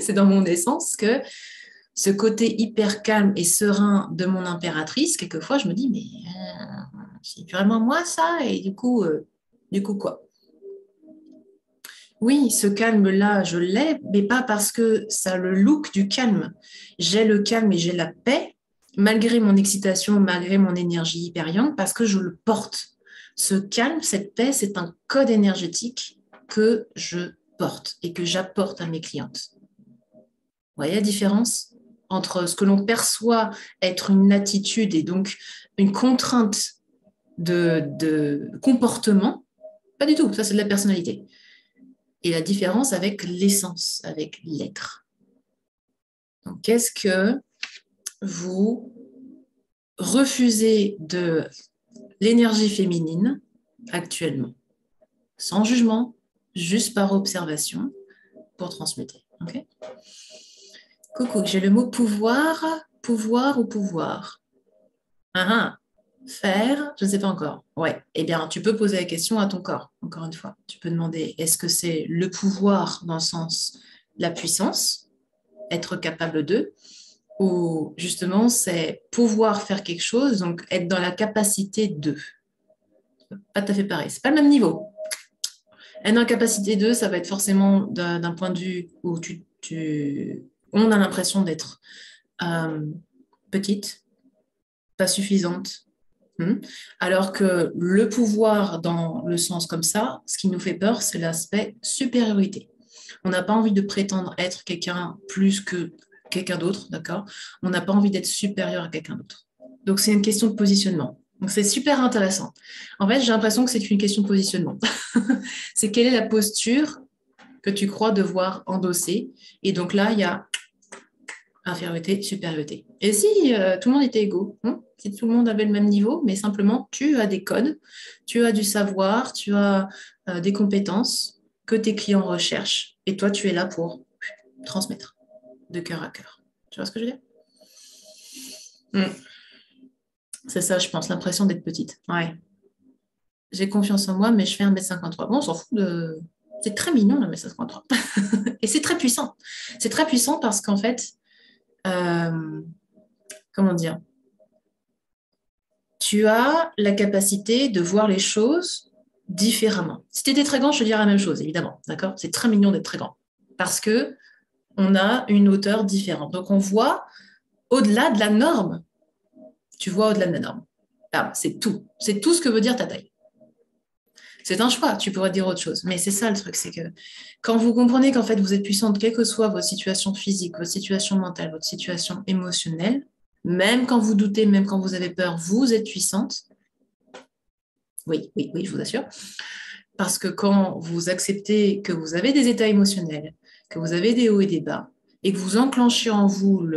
c'est dans mon essence que ce côté hyper calme et serein de mon impératrice, quelquefois, je me dis, mais c'est vraiment moi ça? Et du coup quoi? Oui, ce calme-là, je l'ai, mais pas parce que ça a le look du calme. J'ai le calme et j'ai la paix, malgré mon excitation, malgré mon énergie hyper yang, parce que je le porte. Ce calme, cette paix, c'est un code énergétique que je porte et que j'apporte à mes clientes. Vous voyez la différence entre ce que l'on perçoit être une attitude et donc une contrainte de comportement? Pas du tout, ça c'est de la personnalité. Et la différence avec l'essence, avec l'être. Donc, qu'est-ce que vous refusez de l'énergie féminine actuellement? Sans jugement, juste par observation pour transmettre. Okay? Coucou, j'ai le mot pouvoir, pouvoir ou pouvoir. Faire, je ne sais pas encore. Ouais, eh bien, tu peux poser la question à ton corps, encore une fois. Tu peux demander, est-ce que c'est le pouvoir dans le sens la puissance, être capable de, ou justement, c'est pouvoir faire quelque chose, donc être dans la capacité de. Pas tout à fait pareil, c'est pas le même niveau. Être dans la capacité de, ça va être forcément d'un point de vue où on a l'impression d'être petite, pas suffisante, Hmm. Alors que le pouvoir dans le sens comme ça, ce qui nous fait peur, c'est l'aspect supériorité. On n'a pas envie de prétendre être quelqu'un plus que quelqu'un d'autre, d'accord? On n'a pas envie d'être supérieur à quelqu'un d'autre. Donc, c'est une question de positionnement. Donc, c'est super intéressant. En fait, j'ai l'impression que c'est une question de positionnement. C'est quelle est la posture que tu crois devoir endosser. Et donc là, il y a infériorité, supériorité. Et si tout le monde était égaux, hein, si tout le monde avait le même niveau, mais simplement tu as des codes, tu as du savoir, tu as des compétences que tes clients recherchent, et toi, tu es là pour transmettre de cœur à cœur. Tu vois ce que je veux dire? C'est ça, je pense, l'impression d'être petite. Ouais. J'ai confiance en moi, mais je fais 1,53 m. Bon, on s'en fout de... C'est très mignon, 1,53 m. Et c'est très puissant. C'est très puissant parce qu'en fait, euh, comment dire, tu as la capacité de voir les choses différemment. Si tu étais très grand, je te dirais la même chose, évidemment. D'accord? C'est très mignon d'être très grand. Parce que on a une hauteur différente. Donc, on voit au-delà de la norme. Tu vois au-delà de la norme. Ah, c'est tout. C'est tout ce que veut dire ta taille. C'est un choix, tu pourrais dire autre chose. Mais c'est ça le truc, c'est que quand vous comprenez qu'en fait vous êtes puissante, quelle que soit votre situation physique, votre situation mentale, votre situation émotionnelle, même quand vous doutez, même quand vous avez peur, vous êtes puissante. Oui, oui, oui, je vous assure. Parce que quand vous acceptez que vous avez des états émotionnels, que vous avez des hauts et des bas, et que vous enclenchez en vous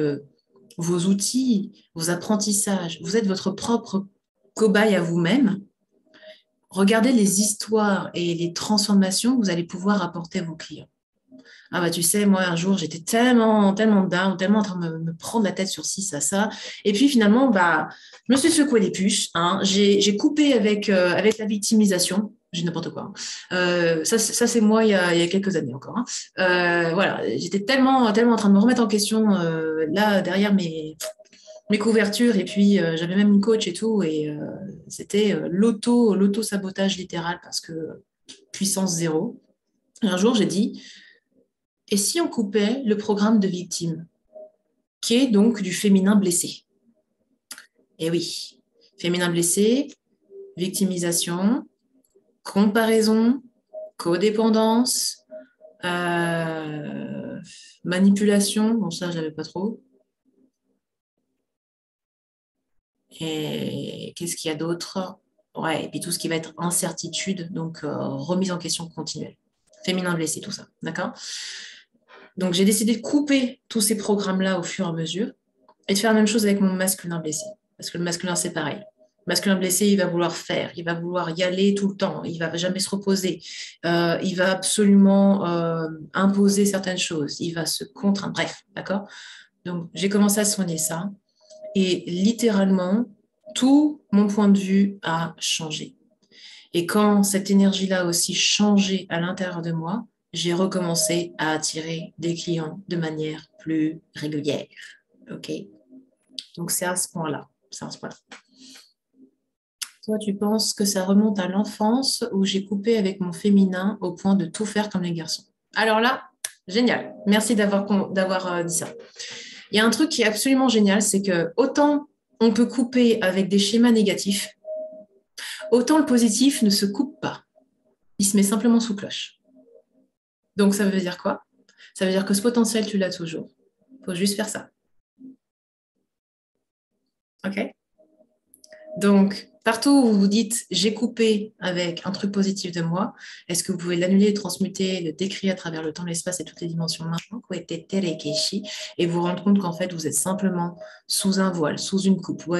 vos outils, vos apprentissages, vous êtes votre propre cobaye à vous-même, regardez les histoires et les transformations que vous allez pouvoir apporter à vos clients. Ah bah tu sais, moi un jour j'étais tellement, tellement down, tellement en train de me prendre la tête sur ci, ça. Et puis finalement, bah, je me suis secoué les puces, hein. J'ai coupé avec la victimisation. J'ai n'importe quoi, hein. Ça c'est moi il y a quelques années encore, hein. Voilà, j'étais tellement, tellement en train de me remettre en question là derrière mes couvertures et puis j'avais même une coach et tout et c'était l'auto-sabotage littéral parce que puissance zéro. Et un jour j'ai dit, et si on coupait le programme de victime, qui est donc du féminin blessé? Eh oui, féminin blessé, victimisation, comparaison, codépendance, euh, manipulation, bon ça j'avais pas trop. Et qu'est-ce qu'il y a d'autre? Ouais, et puis tout ce qui va être incertitude, donc remise en question continuelle. Féminin blessé, tout ça, d'accord? Donc j'ai décidé de couper tous ces programmes-là au fur et à mesure et de faire la même chose avec mon masculin blessé. Parce que le masculin, c'est pareil. Le masculin blessé, il va vouloir faire, il va vouloir y aller tout le temps, il va jamais se reposer, il va absolument imposer certaines choses, il va se contraindre, bref, d'accord? Donc j'ai commencé à soigner ça et littéralement, tout mon point de vue a changé. Et quand cette énergie-là a aussi changé à l'intérieur de moi, j'ai recommencé à attirer des clients de manière plus régulière. OK? Donc, c'est à ce point-là. C'est à ce point-là. Toi, tu penses que ça remonte à l'enfance où j'ai coupé avec mon féminin au point de tout faire comme les garçons? Alors là, génial. Merci d'avoir dit ça. Il y a un truc qui est absolument génial, c'est que autant on peut couper avec des schémas négatifs, autant le positif ne se coupe pas. Il se met simplement sous cloche. Donc, ça veut dire quoi? Ça veut dire que ce potentiel, tu l'as toujours. Il faut juste faire ça. OK? Donc, partout où vous vous dites j'ai coupé avec un truc positif de moi, est-ce que vous pouvez l'annuler, le transmuter, le décrire à travers le temps, l'espace et toutes les dimensions maintenant et vous rendre compte qu'en fait, vous êtes simplement sous un voile, sous une coupe. OK?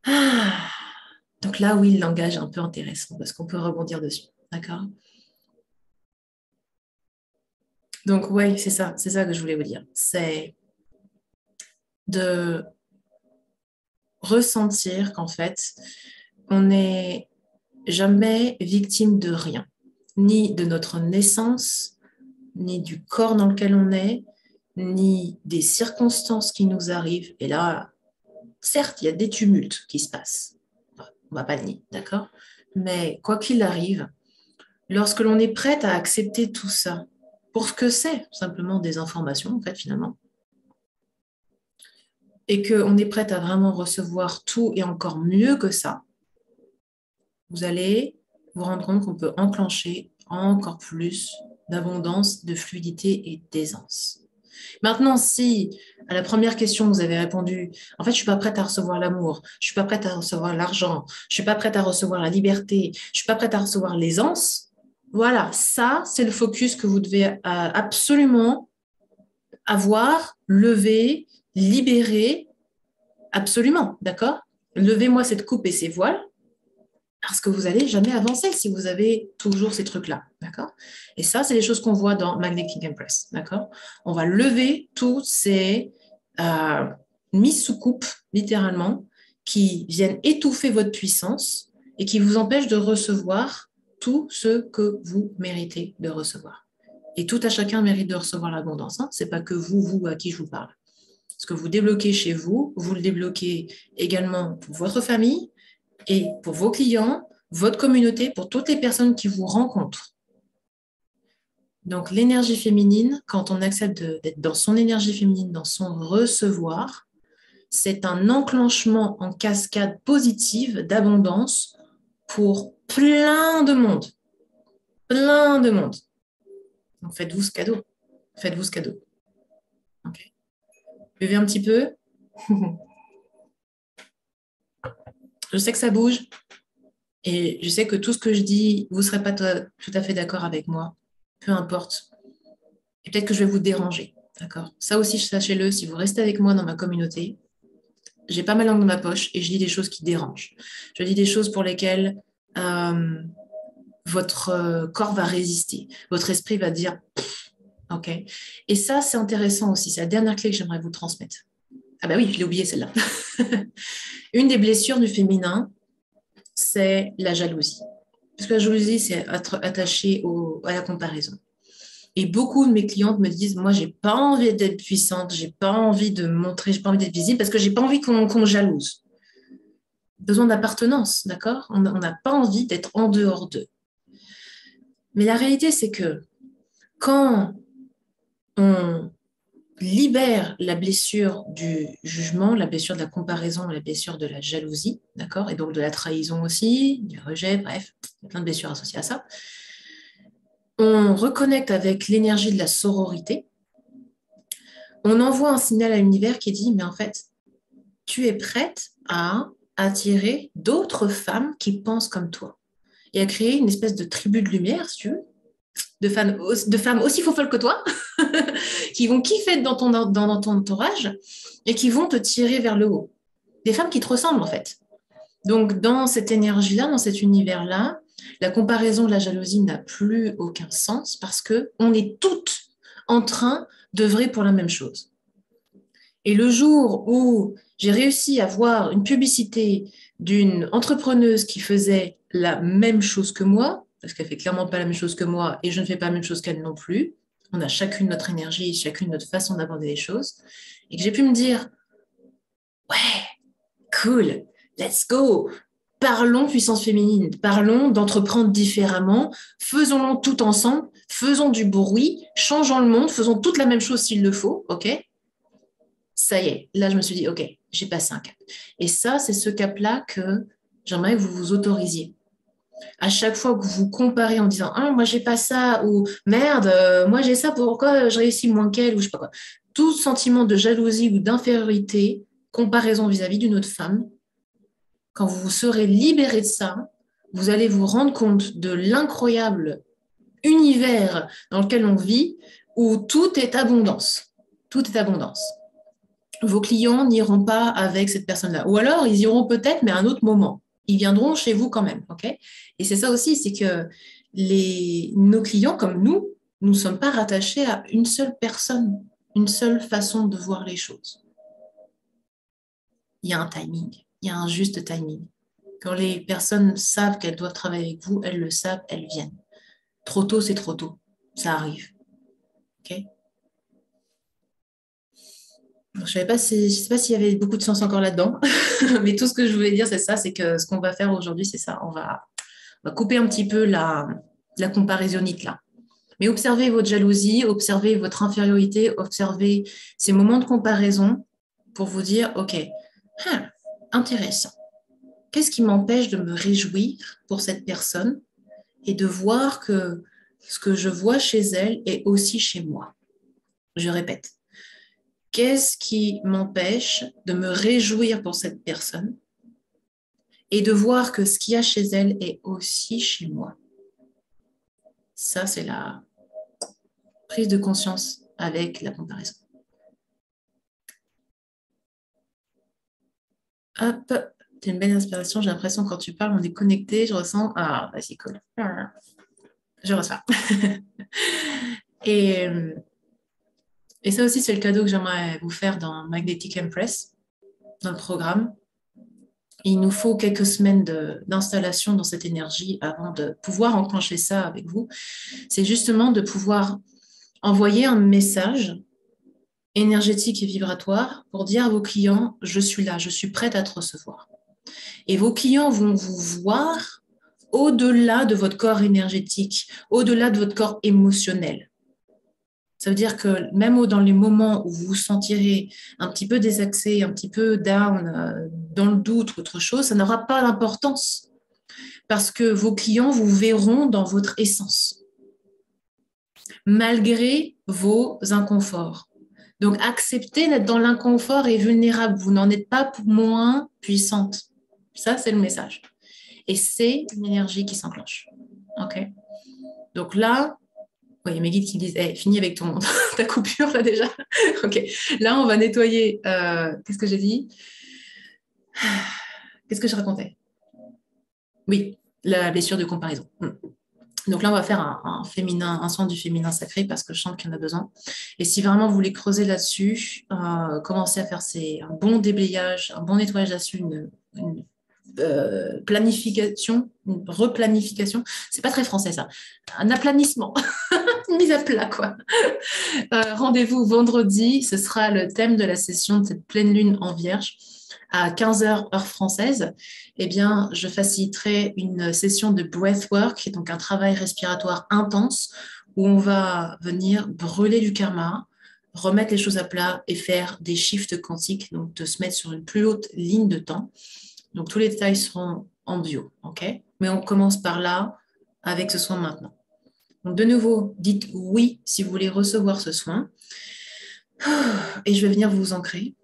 Ah. Donc là, oui, le langage est un peu intéressant parce qu'on peut rebondir dessus. D'accord? Donc, oui, c'est ça que je voulais vous dire. C'est de ressentir qu'en fait, on n'est jamais victime de rien, ni de notre naissance, ni du corps dans lequel on est, ni des circonstances qui nous arrivent. Et là, certes, il y a des tumultes qui se passent. On ne va pas le nier, d'accord? Mais quoi qu'il arrive, lorsque l'on est prête à accepter tout ça, pour ce que c'est, simplement des informations, en fait, finalement. Et qu'on est prête à vraiment recevoir tout et encore mieux que ça, vous allez vous rendre compte qu'on peut enclencher encore plus d'abondance, de fluidité et d'aisance. Maintenant, si à la première question, vous avez répondu, en fait, je ne suis pas prête à recevoir l'amour, je ne suis pas prête à recevoir l'argent, je ne suis pas prête à recevoir la liberté, je ne suis pas prête à recevoir l'aisance, voilà, ça, c'est le focus que vous devez absolument avoir, lever, libérer, absolument, d'accord? Levez-moi cette coupe et ces voiles, parce que vous n'allez jamais avancer si vous avez toujours ces trucs-là, d'accord? Et ça, c'est les choses qu'on voit dans Magnetic Impress, d'accord? On va lever toutes ces mises sous coupe, littéralement, qui viennent étouffer votre puissance et qui vous empêchent de recevoir tout ce que vous méritez de recevoir. Et tout à chacun mérite de recevoir l'abondance, hein? Ce n'est pas que vous à qui je vous parle. Ce que vous débloquez chez vous, vous le débloquez également pour votre famille, et pour vos clients, votre communauté, pour toutes les personnes qui vous rencontrent. Donc, l'énergie féminine, quand on accepte d'être dans son énergie féminine, dans son recevoir, c'est un enclenchement en cascade positive d'abondance pour plein de monde. Plein de monde. Donc, faites-vous ce cadeau. Faites-vous ce cadeau. Okay. Buvez un petit peu. Je sais que ça bouge. Et je sais que tout ce que je dis, vous ne serez pas tout à fait d'accord avec moi. Peu importe. Et peut-être que je vais vous déranger. D'accord? Ça aussi, sachez-le, si vous restez avec moi dans ma communauté, j'ai pas ma langue dans ma poche et je dis des choses qui dérangent. Je dis des choses pour lesquelles votre corps va résister. Votre esprit va dire OK. Et ça, c'est intéressant aussi. C'est la dernière clé que j'aimerais vous transmettre. Ah bah oui, je l'ai oublié celle-là. Une des blessures du féminin, c'est la jalousie. Parce que la jalousie, c'est attaché à la comparaison. Et beaucoup de mes clientes me disent, moi, j'ai pas envie d'être puissante, j'ai pas envie de montrer, j'ai pas envie d'être visible parce que j'ai pas envie qu'on me jalouse. Besoin d'appartenance, d'accord? On n'a pas envie d'être en dehors d'eux. Mais la réalité, c'est que quand on libère la blessure du jugement, la blessure de la comparaison, la blessure de la jalousie, d'accord? Et donc de la trahison aussi, du rejet, bref, il y a plein de blessures associées à ça. On reconnecte avec l'énergie de la sororité. On envoie un signal à l'univers qui dit, mais en fait, tu es prête à attirer d'autres femmes qui pensent comme toi et à créer une espèce de tribu de lumière, si tu veux, de femmes aussi folles que toi, qui vont kiffer dans ton entourage et qui vont te tirer vers le haut. Des femmes qui te ressemblent, en fait. Donc, dans cette énergie-là, dans cet univers-là, la comparaison de la jalousie n'a plus aucun sens parce qu'on est toutes en train d'œuvrer pour la même chose. Et le jour où j'ai réussi à voir une publicité d'une entrepreneuse qui faisait la même chose que moi, parce qu'elle ne fait clairement pas la même chose que moi et je ne fais pas la même chose qu'elle non plus, on a chacune notre énergie, chacune notre façon d'aborder les choses, et que j'ai pu me dire, ouais, cool, let's go, parlons puissance féminine, parlons d'entreprendre différemment, faisons-le tout ensemble, faisons du bruit, changeons le monde, faisons toute la même chose s'il le faut, ok? Ça y est, là je me suis dit, ok, j'ai passé un cap. Et ça, c'est ce cap-là que j'aimerais que vous vous autorisiez. À chaque fois que vous comparez en disant, ah, moi j'ai pas ça, ou merde, moi j'ai ça, pourquoi je réussis moins qu'elle, ou je sais pas quoi. Tout sentiment de jalousie ou d'infériorité, comparaison vis-à-vis d'une autre femme, quand vous vous serez libéré de ça, vous allez vous rendre compte de l'incroyable univers dans lequel on vit, où tout est abondance. Tout est abondance. Vos clients n'iront pas avec cette personne-là. Ou alors, ils iront peut-être, mais à un autre moment. Ils viendront chez vous quand même. Okay, et c'est ça aussi, c'est que nos clients, comme nous, ne sommes pas rattachés à une seule personne, une seule façon de voir les choses. Il y a un timing, il y a un juste timing. Quand les personnes savent qu'elles doivent travailler avec vous, elles le savent, elles viennent. Trop tôt, c'est trop tôt. Ça arrive. OK? Je ne sais pas s'il y avait beaucoup de sens encore là-dedans, mais tout ce que je voulais dire, c'est ça, c'est que ce qu'on va faire aujourd'hui, c'est ça. On va couper un petit peu la comparaisonnite là. Mais observez votre jalousie, observez votre infériorité, observez ces moments de comparaison pour vous dire, OK, intéressant. Qu'est-ce qui m'empêche de me réjouir pour cette personne et de voir que ce que je vois chez elle est aussi chez moi? Je répète, qu'est-ce qui m'empêche de me réjouir pour cette personne et de voir que ce qu'il y a chez elle est aussi chez moi? Ça, c'est la prise de conscience avec la comparaison. Hop, t'es une belle inspiration. J'ai l'impression que quand tu parles, on est connecté. Je ressens. Ah, vas-y, cool. Je reçois. et, et ça aussi, c'est le cadeau que j'aimerais vous faire dans Magnetic Empress, dans le programme. Il nous faut quelques semaines d'installation dans cette énergie avant de pouvoir enclencher ça avec vous. C'est justement de pouvoir envoyer un message énergétique et vibratoire pour dire à vos clients, je suis là, je suis prête à te recevoir. Et vos clients vont vous voir au-delà de votre corps énergétique, au-delà de votre corps émotionnel. Ça veut dire que même dans les moments où vous vous sentirez un petit peu désaxé, un petit peu down, dans le doute ou autre chose, ça n'aura pas d'importance parce que vos clients vous verront dans votre essence, malgré vos inconforts. Donc, acceptez d'être dans l'inconfort et vulnérable. Vous n'en êtes pas moins puissante. Ça, c'est le message. Et c'est une énergie qui s'enclenche. OK? Donc là, il y a mes guides qui me disent hey, finis avec ta coupure là déjà. OK. Là, on va nettoyer. Qu'est-ce que j'ai dit? Qu'est-ce que je racontais? Oui, la blessure de comparaison. Donc là, on va faire un soin du féminin sacré parce que je sens qu'il y en a besoin. Et si vraiment vous voulez creuser là-dessus, commencez à faire un bon déblayage, un bon nettoyage là-dessus, une planification, une replanification. C'est pas très français ça. Un aplanissement, une mise à plat quoi. Rendez-vous vendredi, ce sera le thème de la session de cette pleine lune en Vierge à 15h heure française. Eh bien, je faciliterai une session de breathwork, donc un travail respiratoire intense où on va venir brûler du karma, remettre les choses à plat et faire des shifts quantiques, donc de se mettre sur une plus haute ligne de temps. Donc, tous les détails seront en bio, OK? Mais on commence par là avec ce soin maintenant. Donc, de nouveau, dites oui si vous voulez recevoir ce soin. Et je vais venir vous ancrer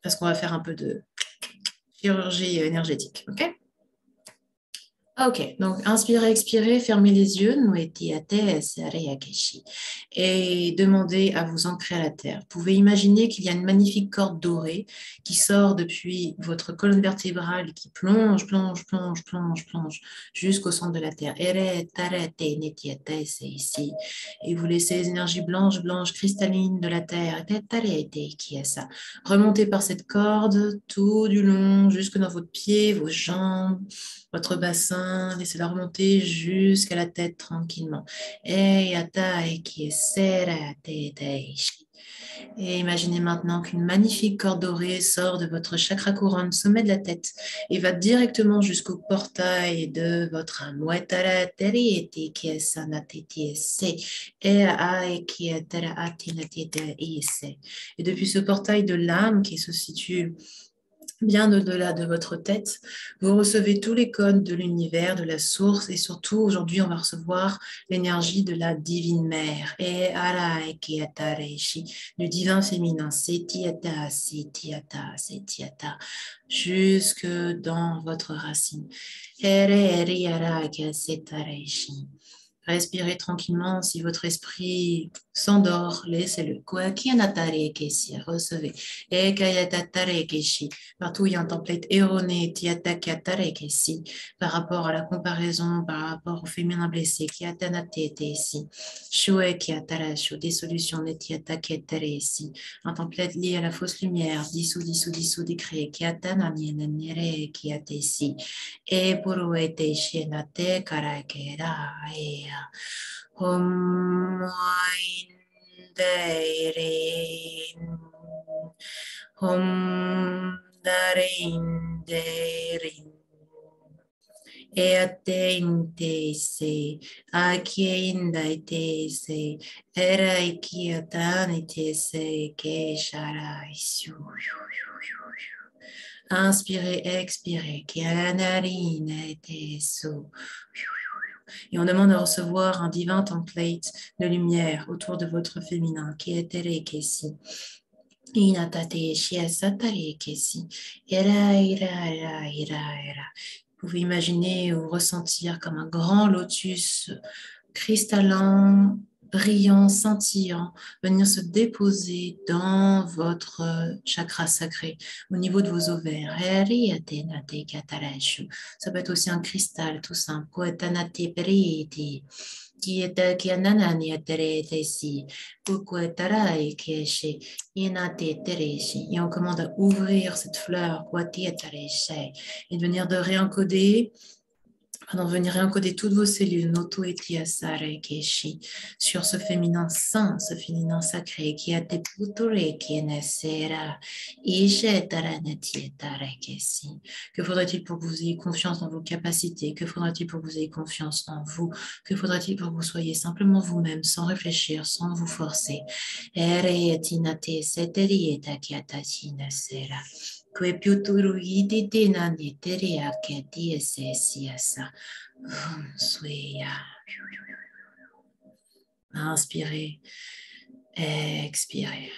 parce qu'on va faire un peu de chirurgie énergétique, OK? Ok, donc inspirez, expirez, fermez les yeux, et demandez à vous ancrer à la terre. Vous pouvez imaginer qu'il y a une magnifique corde dorée qui sort depuis votre colonne vertébrale et qui plonge, plonge, plonge, plonge, plonge jusqu'au centre de la terre. Et vous laissez les énergies blanches, blanches, cristallines de la terre. Remontez par cette corde tout du long, jusque dans votre pied, vos jambes, votre bassin, laissez-la remonter jusqu'à la tête tranquillement. Et imaginez maintenant qu'une magnifique corde dorée sort de votre chakra couronne, sommet de la tête, et va directement jusqu'au portail de votre âme. Et depuis ce portail de l'âme qui se situe bien au-delà de votre tête, vous recevez tous les codes de l'univers, de la source, et surtout aujourd'hui on va recevoir l'énergie de la divine mère, du divin féminin, jusque dans votre racine. Respirez tranquillement. Si votre esprit s'endort, laissez-le. Recevez. Partout où il y a un template erroné, par rapport à la comparaison, par rapport au féminin blessé, des solutions, un template lié à la fausse lumière, dissous, décret, et pour être chez la Om Dairin Om Darin Darin e atteinte se, akiindaite se, era ikiatanite se, que sharai. Inspirez, expirez, qui a la narine était sous. Et on demande de recevoir un divin template de lumière autour de votre féminin, qui est Terekesi. Inatate shiasatare kesi. Era, ira, ira, ira, ira. Vous pouvez imaginer ou ressentir comme un grand lotus cristallin, brillant, scintillant, venir se déposer dans votre chakra sacré, au niveau de vos ovaires. Ça peut être aussi un cristal tout simple. Et on commande à ouvrir cette fleur et de venir de réencoder. Pardon, venir réencoder toutes vos cellules, sur ce féminin saint, ce féminin sacré, qui a te putore, qui nesera, que faudrait-il pour que vous ayez confiance dans vos capacités? Que faudrait-il pour que vous ayez confiance en vous? Que faudrait-il pour que vous soyez simplement vous-même, sans réfléchir, sans vous forcer? Que più tu ruidi te nani teria che ti essa. Inspirez, expirez.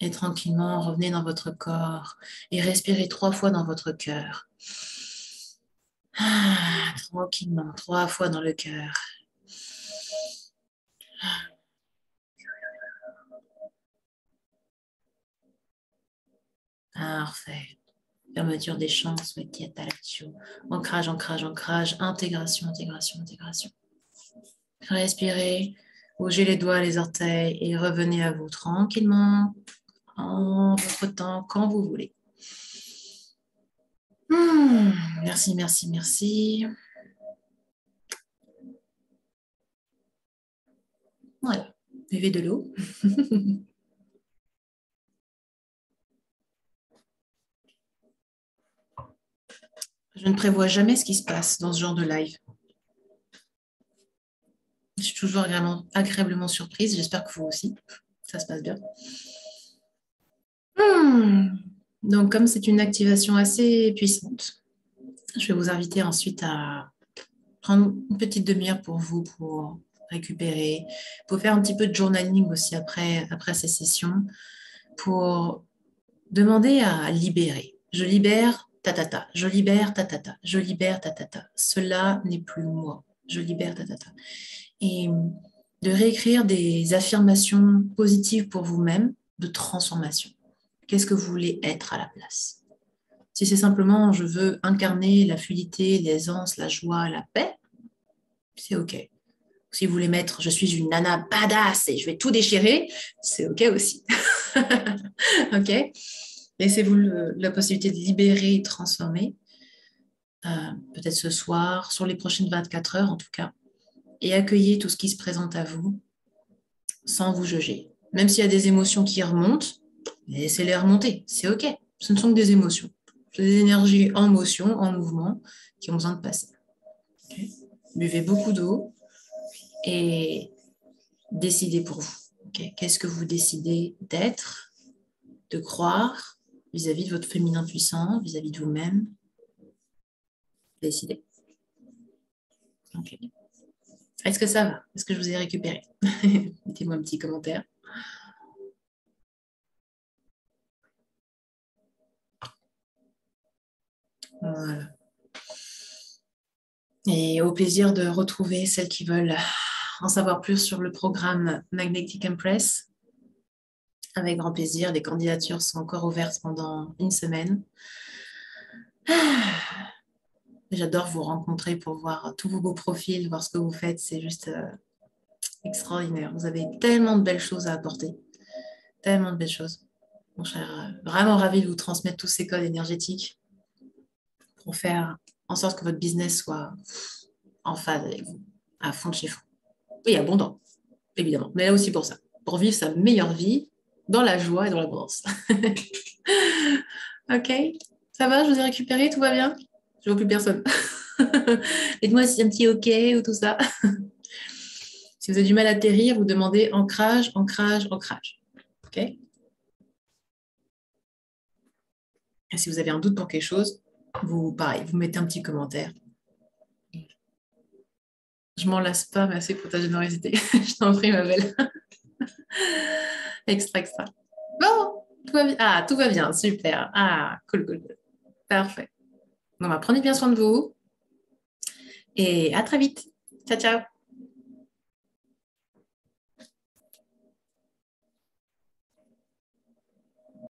Et tranquillement, revenez dans votre corps et respirez 3 fois dans votre cœur. Tranquillement, 3 fois dans le cœur. Parfait. Fermeture des champs, ancrage, ancrage, ancrage, intégration, intégration, intégration. Respirez, bougez les doigts, les orteils et revenez à vous tranquillement, en votre temps, quand vous voulez. Merci, merci, merci. Voilà, buvez de l'eau. Je ne prévois jamais ce qui se passe dans ce genre de live. Je suis toujours agréablement surprise. J'espère que vous aussi. Ça se passe bien. Donc, comme c'est une activation assez puissante, je vais vous inviter ensuite à prendre une petite demi-heure pour vous, pour récupérer, pour faire un petit peu de journaling aussi après ces sessions, pour demander à libérer. Je libère, ta, je libère, ta, je libère, ta. Cela n'est plus moi. Je libère, ta. Et de réécrire des affirmations positives pour vous-même de transformation. Qu'est-ce que vous voulez être à la place? Si c'est simplement je veux incarner la fluidité, l'aisance, la joie, la paix, c'est OK. Si vous voulez mettre je suis une nana badass et je vais tout déchirer, c'est OK aussi. OK? Laissez-vous la possibilité de libérer et transformer, peut-être ce soir, sur les prochaines 24 heures en tout cas, et accueillez tout ce qui se présente à vous sans vous juger. Même s'il y a des émotions qui remontent, laissez-les remonter, c'est OK. Ce ne sont que des émotions. C'est des énergies en motion, en mouvement, qui ont besoin de passer. Okay. Buvez beaucoup d'eau et décidez pour vous. Okay. Qu'est-ce que vous décidez d'être, de croire vis-à-vis de votre féminin puissant, vis-à-vis de vous-même? Décidez. Okay. Est-ce que ça va? Est-ce que je vous ai récupéré? Mettez-moi un petit commentaire. Voilà. Et au plaisir de retrouver celles qui veulent en savoir plus sur le programme Magnetic Empress. Avec grand plaisir. Les candidatures sont encore ouvertes pendant une semaine. J'adore vous rencontrer pour voir tous vos beaux profils, voir ce que vous faites. C'est juste extraordinaire. Vous avez tellement de belles choses à apporter. Tellement de belles choses. Mon cher, vraiment ravi de vous transmettre tous ces codes énergétiques pour faire en sorte que votre business soit en phase avec vous, à fond de chez fond. Et abondant, évidemment. Mais là aussi pour ça, pour vivre sa meilleure vie dans la joie et dans l'abondance. OK? Ça va, je vous ai récupéré, tout va bien? Je vois plus personne. Dites-moi si c'est un petit OK ou tout ça. Si vous avez du mal à atterrir, vous demandez ancrage, ancrage, ancrage. OK? Et si vous avez un doute pour quelque chose, vous, pareil, vous mettez un petit commentaire. Je m'en lasse pas, merci pour ta générosité. Je t'en prie, ma belle. Extra, extra. Bon, tout va bien. Ah, tout va bien, super. Ah, cool, cool, cool. Parfait. Bon, bah, prenez bien soin de vous et à très vite. Ciao, ciao.